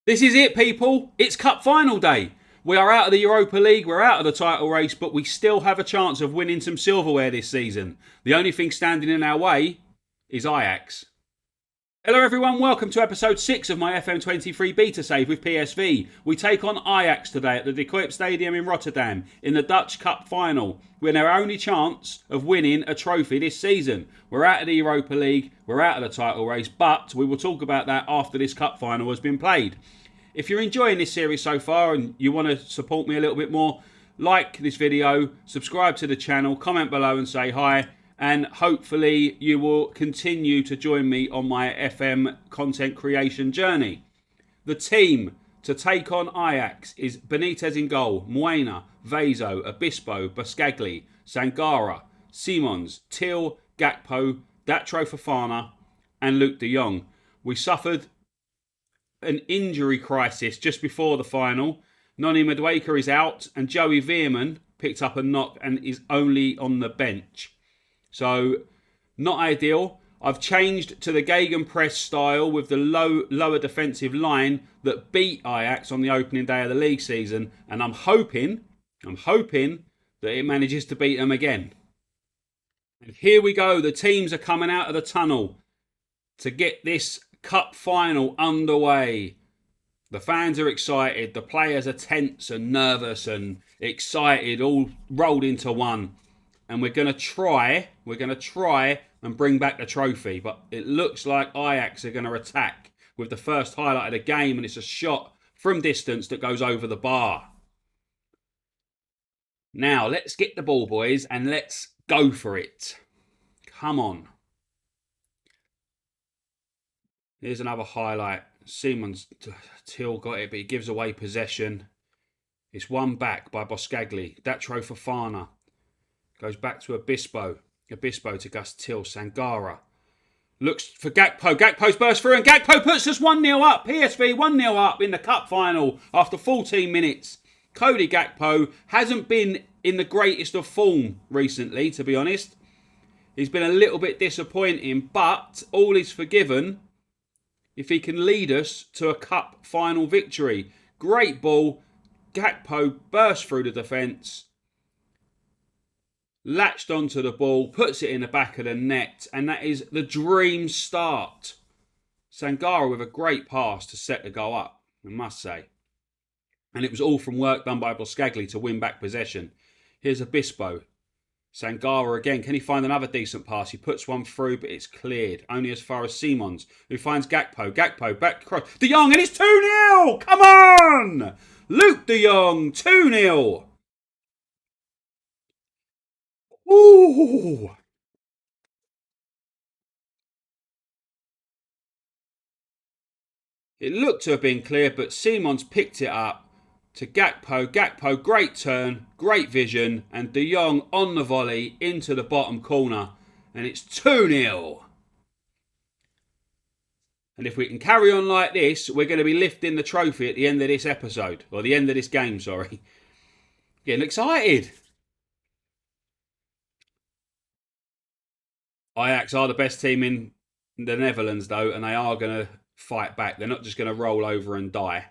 This is it, people. It's cup final day. We are out of the Europa League, we're out of the title race, but we still have a chance of winning some silverware this season. The only thing standing in our way is Ajax. Hello everyone, welcome to episode 6 of my FM23 Beta save with PSV. We take on Ajax today at the De Kuip Stadium in Rotterdam in the Dutch Cup final. We're our only chance of winning a trophy this season. We're out of the Europa League, we're out of the title race, but we will talk about that after this cup final has been played. If you're enjoying this series so far and you want to support me a little bit more, like this video, subscribe to the channel, comment below and say hi. And hopefully you will continue to join me on my FM content creation journey. The team to take on Ajax is Benitez in goal, Moena, Vezo, Obispo, Buscagli, Sangara, Simons, Till, Gakpo, Datro Fofana and Luke de Jong. We suffered an injury crisis just before the final. Noni Madueke is out and Joey Veerman picked up a knock and is only on the bench. So, not ideal. I've changed to the Gegenpress style with the lower defensive line that beat Ajax on the opening day of the league season. And I'm hoping that it manages to beat them again. And here we go. The teams are coming out of the tunnel to get this cup final underway. The fans are excited. The players are tense and nervous and excited, all rolled into one. And we're going to try and bring back the trophy. But it looks like Ajax are going to attack with the first highlight of the game. And it's a shot from distance that goes over the bar. Now, let's get the ball, boys, and let's go for it. Come on. Here's another highlight. Simons Till got it, but he gives away possession. It's won back by Buscagli. Datro Fofana. Goes back to Obispo. Obispo to Gus Till. Sangara. Looks for Gakpo. Gakpo's burst through and Gakpo puts us 1-0 up. PSV 1-0 up in the cup final after 14 minutes. Cody Gakpo hasn't been in the greatest of form recently, to be honest. He's been a little bit disappointing, but all is forgiven if he can lead us to a cup final victory. Great ball. Gakpo burst through the defence. Latched onto the ball, puts it in the back of the net, and that is the dream start. Sangara with a great pass to set the goal up, I must say. And it was all from work done by Buscagli to win back possession. Here's Obispo. Sangara again. Can he find another decent pass? He puts one through, but it's cleared. Only as far as Simons, who finds Gakpo. Gakpo back across. De Jong, and it's 2-0! Come on! Luke de Jong, 2-0. Ooh! It looked to have been clear, but Simons picked it up to Gakpo. Gakpo, great turn, great vision, and De Jong on the volley into the bottom corner, and it's 2-0. And if we can carry on like this, we're going to be lifting the trophy at the end of this episode, or the end of this game, sorry. Getting excited. Ajax are the best team in the Netherlands, though, and they are going to fight back. They're not just going to roll over and die.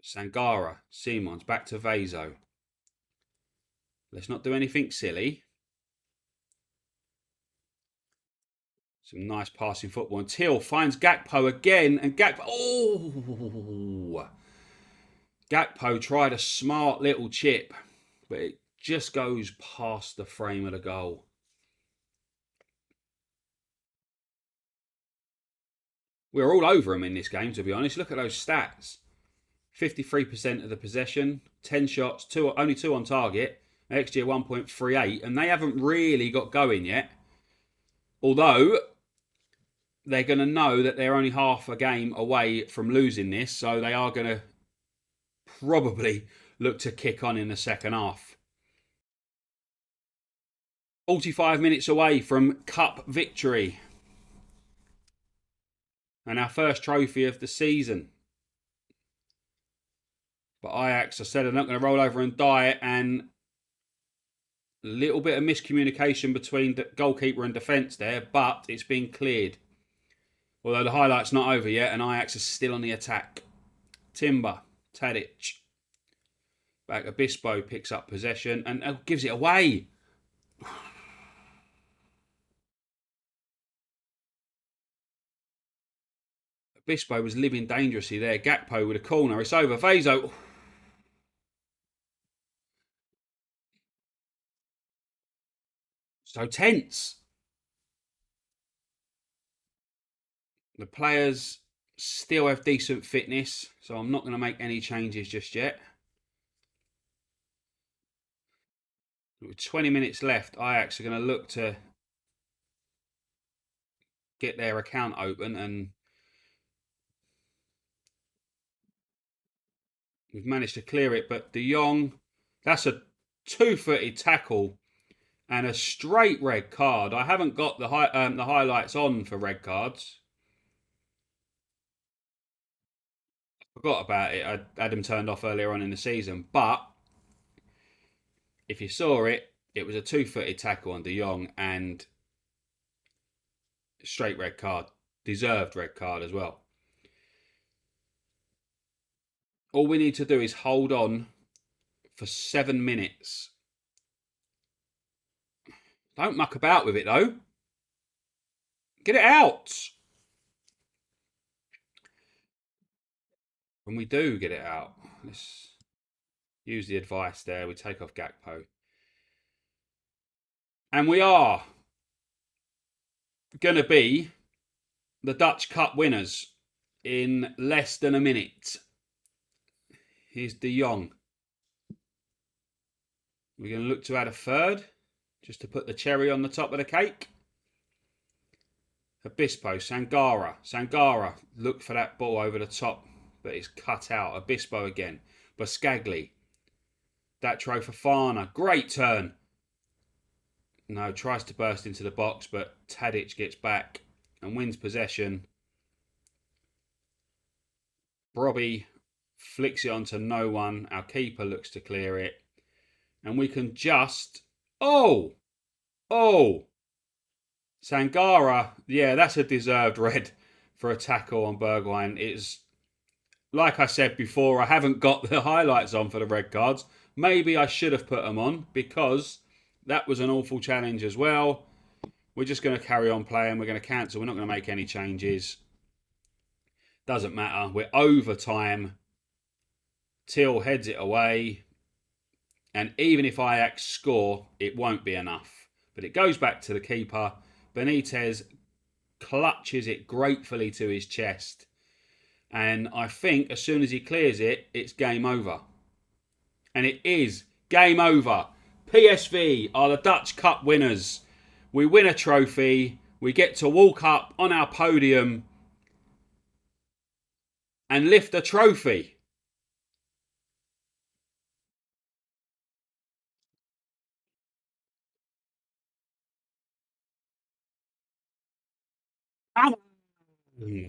Sangara, Simons, back to Vezo. Let's not do anything silly. Some nice passing football. And Till finds Gakpo again. And Gakpo... Oh! Gakpo tried a smart little chip. But it just goes past the frame of the goal. We're all over him in this game, to be honest. Look at those stats. 53% of the possession. 10 shots. Only 2 on target. XG 1.38. And they haven't really got going yet. Although they're going to know that they're only half a game away from losing this. So they are going to probably look to kick on in the second half. 45 minutes away from cup victory. And our first trophy of the season. But Ajax, I said, are not going to roll over and die. And little bit of miscommunication between the goalkeeper and defence there, but it's been cleared. Although the highlight's not over yet, and Ajax is still on the attack. Timber, Tadic. Back Obispo picks up possession and gives it away. Obispo was living dangerously there. Gakpo with a corner. It's over. Vezo. So tense. The players still have decent fitness, so I'm not going to make any changes just yet. With 20 minutes left, Ajax are going to look to get their account open, and we've managed to clear it. But De Jong, that's a two-footed tackle and a straight red card. I haven't got the highlights on for red cards. I forgot about it. I had them turned off earlier on in the season. But if you saw it, it was a two-footed tackle on De Jong and straight red card. Deserved red card as well. All we need to do is hold on for 7 minutes. Don't muck about with it, though. Get it out. When we do get it out, let's use the advice there. We take off Gakpo. And we are going to be the Dutch Cup winners in less than a minute. Here's De Jong. We're going to look to add a third, just to put the cherry on the top of the cake. Obispo, Sangara. Sangara looked for that ball over the top, but it's cut out. Obispo again. Buscagli. That throw for Fofana. Great turn. No, tries to burst into the box, but Tadic gets back and wins possession. Robbie flicks it onto no one. Our keeper looks to clear it. And we can just... Oh! Sangara, yeah, that's a deserved red for a tackle on Bergwijn. It's, like I said before, I haven't got the highlights on for the red cards. Maybe I should have put them on because that was an awful challenge as well. We're just going to carry on playing. We're going to cancel. We're not going to make any changes. Doesn't matter. We're overtime. Till heads it away. And even if Ajax score, it won't be enough. But it goes back to the keeper. Benitez clutches it gratefully to his chest. And I think as soon as he clears it, it's game over. And it is game over. PSV are the Dutch Cup winners. We win a trophy. We get to walk up on our podium and lift a trophy.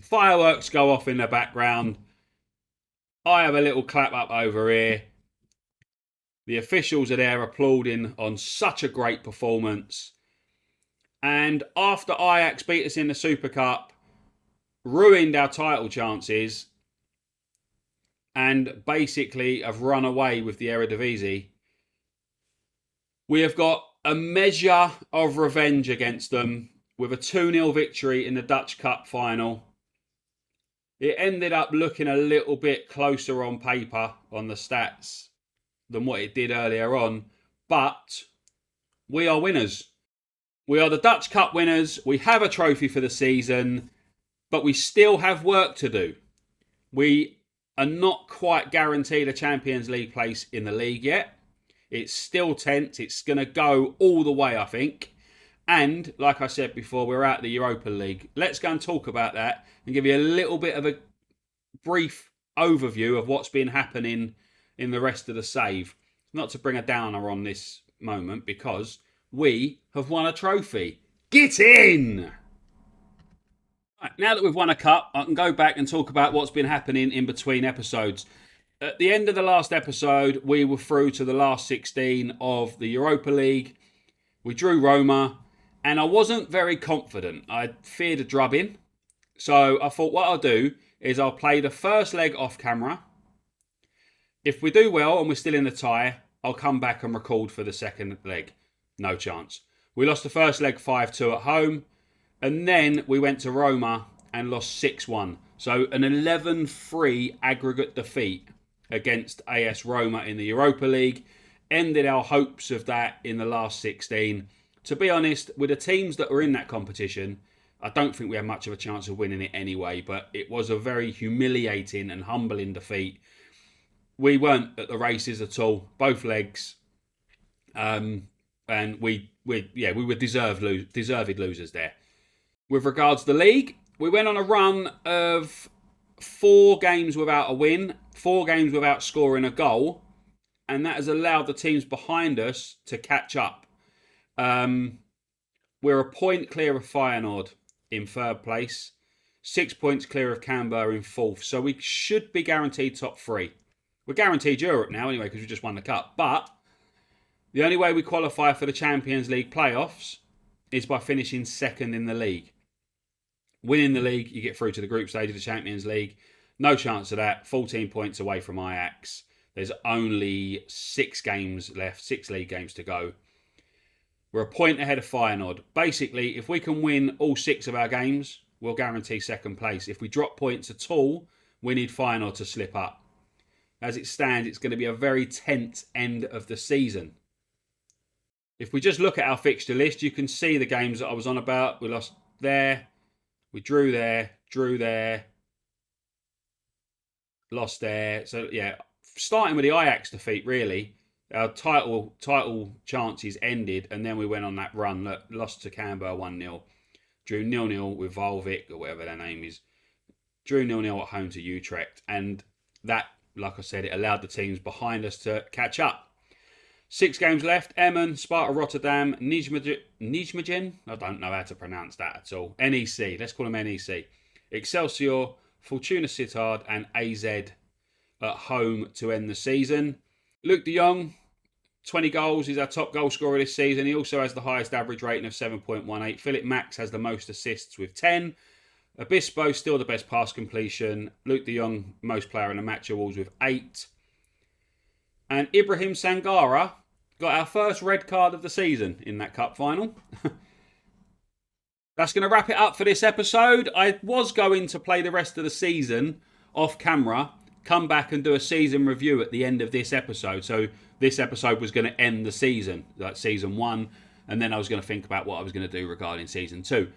Fireworks go off in the background. I have a little clap up over here. The officials are there applauding on such a great performance. And after Ajax beat us in the Super Cup, ruined our title chances, and basically have run away with the Eredivisie, we have got a measure of revenge against them with a 2-0 victory in the Dutch Cup final. It ended up looking a little bit closer on paper on the stats than what it did earlier on, but we are winners. We are the Dutch Cup winners. We have a trophy for the season, but we still have work to do. We are not quite guaranteed a Champions League place in the league yet. It's still tense. It's going to go all the way, I think. And, like I said before, we're out of the Europa League. Let's go and talk about that and give you a little bit of a brief overview of what's been happening in the rest of the save. Not to bring a downer on this moment, because we have won a trophy. Get in! Right, now that we've won a cup, I can go back and talk about what's been happening in between episodes. At the end of the last episode, we were through to the last 16 of the Europa League. We drew Roma, and I wasn't very confident. I feared a drubbing. So I thought what I'll do is I'll play the first leg off camera. If we do well and we're still in the tie, I'll come back and record for the second leg. No chance. We lost the first leg 5-2 at home. And then we went to Roma and lost 6-1. So an 11-3 aggregate defeat against AS Roma in the Europa League. Ended our hopes of that in the last 16. To be honest, with the teams that were in that competition, I don't think we had much of a chance of winning it anyway. But it was a very humiliating and humbling defeat. We weren't at the races at all, both legs. And we were deserved losers there. With regards to the league, we went on a run of 4 games without a win, 4 games without scoring a goal, and that has allowed the teams behind us to catch up. We're a point clear of Feyenoord in 3rd place, 6 points clear of Canberra in 4th, so we should be guaranteed top 3. We're guaranteed Europe now anyway because we just won the cup, but the only way we qualify for the Champions League playoffs is by finishing 2nd in the league. Winning the league, you get through to the group stage of the Champions League. No chance of that. 14 points away from Ajax. There's only 6 games left, 6 league games to go. We're a point ahead of Feyenoord. Basically, if we can win all 6 of our games, we'll guarantee 2nd place. If we drop points at all, we need Feyenoord to slip up. As it stands, it's going to be a very tense end of the season. If we just look at our fixture list, you can see the games that I was on about. We lost there. We drew there, lost there. So, yeah, starting with the Ajax defeat, really, our title chances ended, and then we went on that run. Lost to Canberra 1-0, drew 0-0 with Volvic, or whatever their name is, drew 0-0 at home to Utrecht, and that, like I said, it allowed the teams behind us to catch up. 6 games left. Emmen, Sparta Rotterdam, Nijmegen. I don't know how to pronounce that at all. NEC. Let's call them NEC. Excelsior, Fortuna Sittard and AZ at home to end the season. Luke de Jong, 20 goals. He's our top goal scorer this season. He also has the highest average rating of 7.18. Philip Max has the most assists with 10. Obispo, still the best pass completion. Luke de Jong, most player in the match awards with 8. And Ibrahim Sangara got our first red card of the season in that cup final. That's going to wrap it up for this episode. I was going to play the rest of the season off camera, come back and do a season review at the end of this episode. So this episode was going to end the season, like season 1, and then I was going to think about what I was going to do regarding season 2.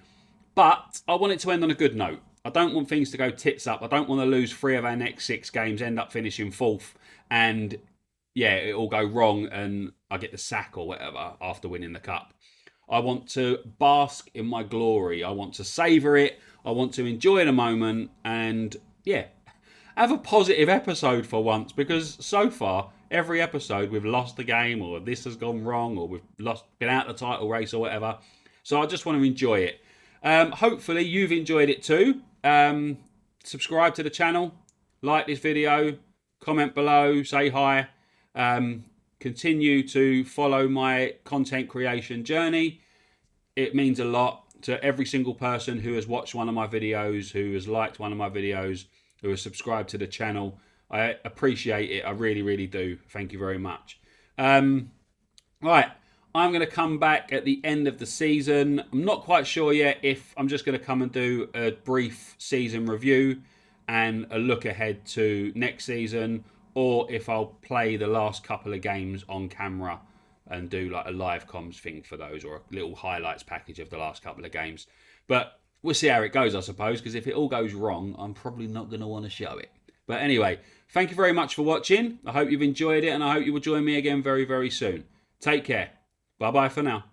But I want it to end on a good note. I don't want things to go tits up. I don't want to lose 3 of our next 6 games, end up finishing 4th, and yeah, it all go wrong and I get the sack or whatever after winning the cup. I want to bask in my glory. I want to savour it. I want to enjoy the moment and, yeah, have a positive episode for once, because so far, every episode we've lost the game, or this has gone wrong, or we've been out of the title race or whatever. So I just want to enjoy it. Hopefully you've enjoyed it too. Subscribe to the channel, like this video, comment below, say hi. Continue to follow my content creation journey. It means a lot to every single person who has watched one of my videos, who has liked one of my videos, who has subscribed to the channel. I appreciate it. I really, really do. Thank you very much. Right, I'm going to come back at the end of the season. I'm not quite sure yet if I'm just going to come and do a brief season review and a look ahead to next season, or if I'll play the last couple of games on camera and do like a live comms thing for those, or a little highlights package of the last couple of games. But we'll see how it goes, I suppose, because if it all goes wrong, I'm probably not going to want to show it. But anyway, thank you very much for watching. I hope you've enjoyed it, and I hope you will join me again very, very soon. Take care. Bye-bye for now.